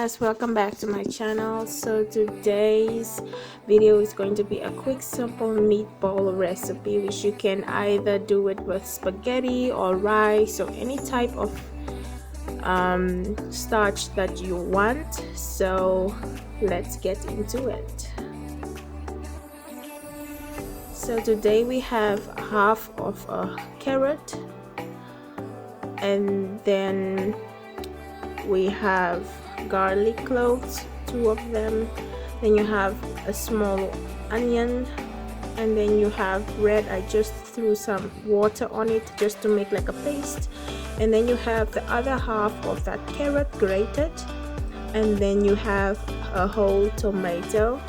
guys, welcome back to my channel. So today's video is going to be a quick simple meatball recipe, which you can either do it with spaghetti or rice or any type of starch that you want. So let's get into it. So today we have half of a carrot, and then we have garlic cloves, 2 of them, then you have a small onion, and then you have red. I just threw some water on it just to make like a paste, and then you have the other half of that carrot grated, and then you have a whole tomato,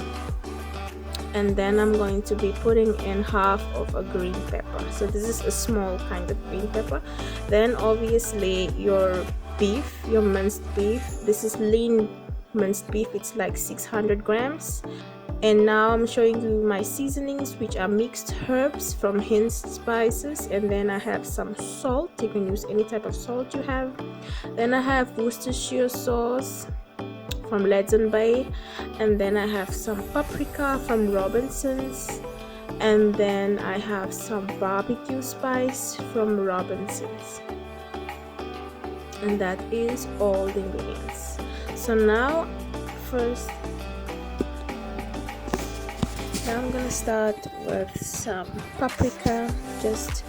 and then I'm going to be putting in half of a green pepper. So this is a small kind of green pepper. Then obviously your beef, your minced beef. This is lean minced beef, it's like 600 grams. And now I'm showing you my seasonings, which are mixed herbs from Hint spices, and then I have some salt. You can use any type of salt you have. Then I have Worcestershire sauce from Legend Bay, and then I have some paprika from Robinson's, and then I have some barbecue spice from Robinson's, and that is all the ingredients. So now I'm gonna start with some paprika, just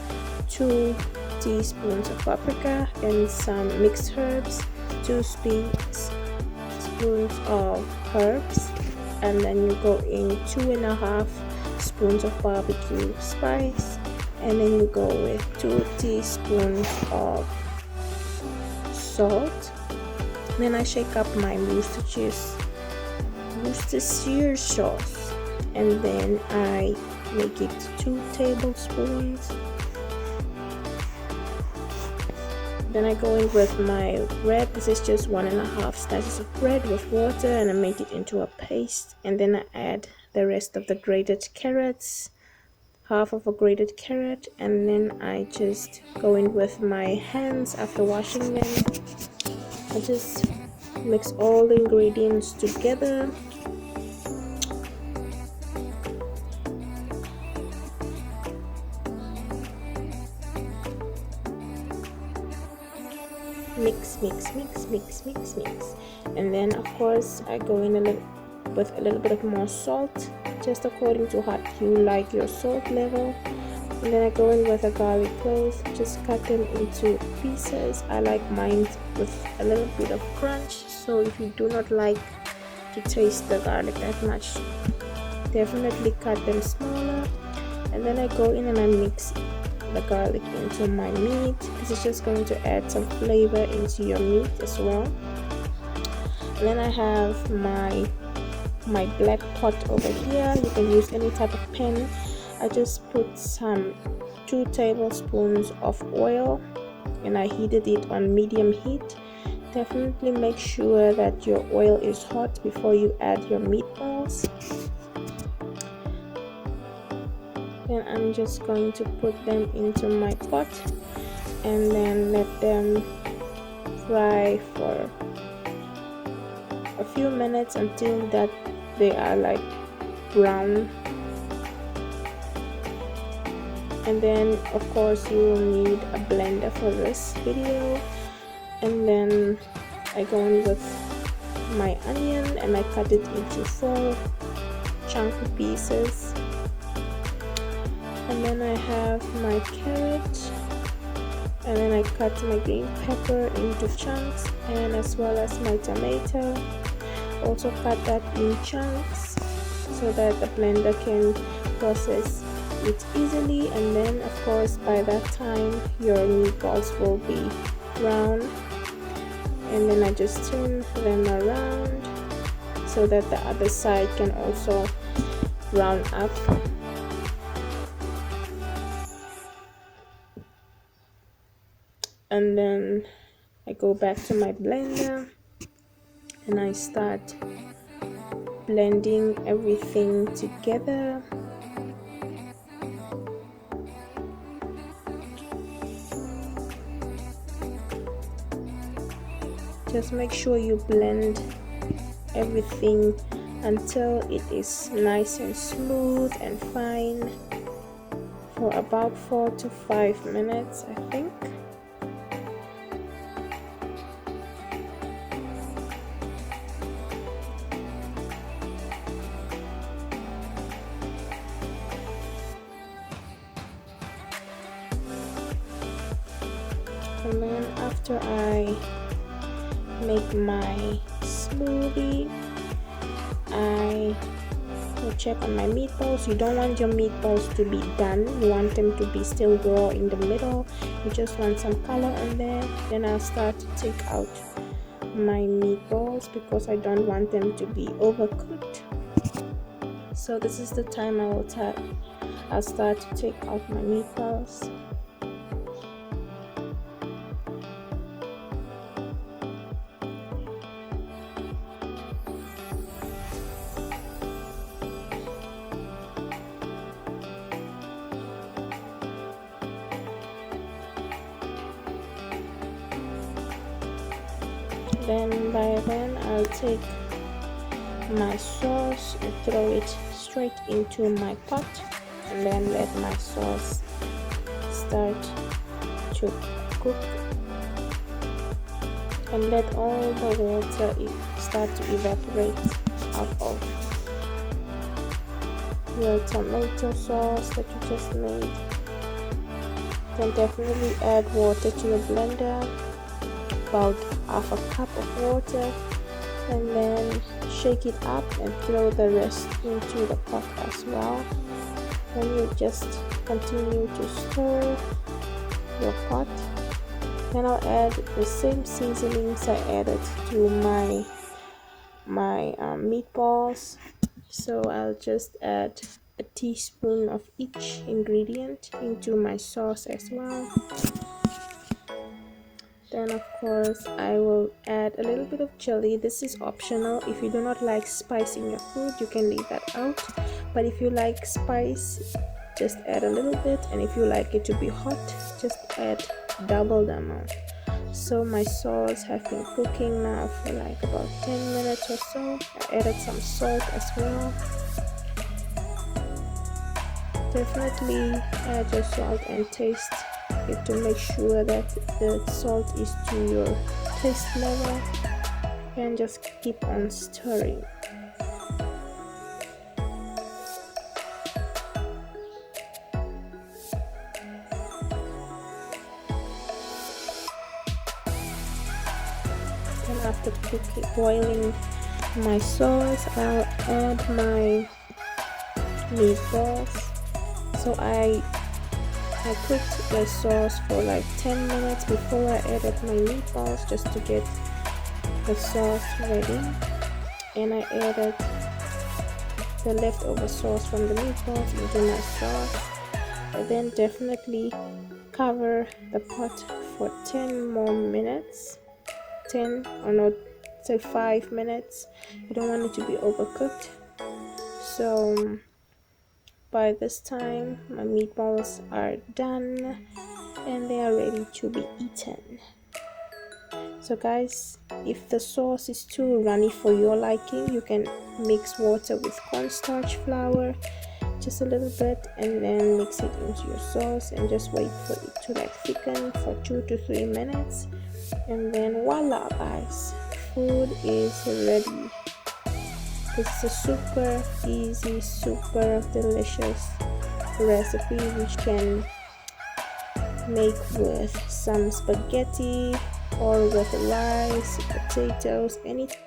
2 teaspoons of paprika, and some mixed herbs, 2 spoons of herbs, and then you go in 2.5 spoons of barbecue spice, and then you go with 2 teaspoons of salt. Then I shake up my Worcestershire sauce, and then I make it 2 tablespoons. Then I go in with my bread. This is just 1.5 slices of bread with water, and I make it into a paste. And then I add the rest of the grated carrots, half of a grated carrot, and then I just go in with my hands after washing them. I just mix all the ingredients together. Mix, and then of course I go in with a little bit of more salt, just according to how you like your salt level. And then I go in with a garlic clove, just cut them into pieces. I like mine with a little bit of crunch, so if you do not like to taste the garlic that much, definitely cut them smaller. And then I go in and I mix the garlic into my meat. This is just going to add some flavor into your meat as well. And then I have my black pot over here. You can use any type of pan. I just put some 2 tablespoons of oil, and I heated it on medium heat. Definitely make sure that your oil is hot before you add your meatballs. Then I'm just going to put them into my pot, and then let them fry for a few minutes until that they are like brown. And then of course you will need a blender for this video. And then I go in with my onion, and I cut it into 4 chunky pieces. And then I have my carrot, and then I cut my green pepper into chunks, and as well as my tomato, also cut that in chunks so that the blender can process it easily. And then of course by that time your meatballs will be brown, and then I just turn them around so that the other side can also brown up. And then I go back to my blender and I start blending everything together. Just make sure you blend everything until it is nice and smooth and fine for about 4 to 5 minutes, I think. And then after I make my smoothie, I will check on my meatballs. You don't want your meatballs to be done, you want them to be still raw in the middle. You just want some color on there. Then I'll start to take out my meatballs because I don't want them to be overcooked. So this is the time I'll start to take out my meatballs. Then by then I'll take my sauce and throw it straight into my pot, and then let my sauce start to cook, and let all the water start to evaporate out of your tomato sauce that you just made. Then definitely add water to your blender, about half a cup of water, and then shake it up and throw the rest into the pot as well. Then you just continue to stir your pot. Then I'll add the same seasonings I added to my meatballs. So I'll just add a teaspoon of each ingredient into my sauce as well. Then of course I will add a little bit of chili. This is optional. If you do not like spice in your food, you can leave that out, but if you like spice, just add a little bit, and if you like it to be hot, just add double the amount. So my sauce have been cooking now for like about 10 minutes or so. I added some salt as well. Definitely add your salt and taste it to make sure that the salt is to your taste level, and just keep on stirring. Then after boiling my sauce, I'll add my meatballs. So I cooked the sauce for like 10 minutes before I added my meatballs, just to get the sauce ready, and I added the leftover sauce from the meatballs into my sauce. And then definitely cover the pot for 10 more minutes, 10 or not, say 5 minutes. You don't want it to be overcooked. So by this time my meatballs are done and they are ready to be eaten. So guys, if the sauce is too runny for your liking, you can mix water with cornstarch flour just a little bit, and then mix it into your sauce and just wait for it to like thicken for 2 to 3 minutes, and then voila guys, food is ready. It's a super easy, super delicious recipe which can make with some spaghetti or with rice, potatoes, anything.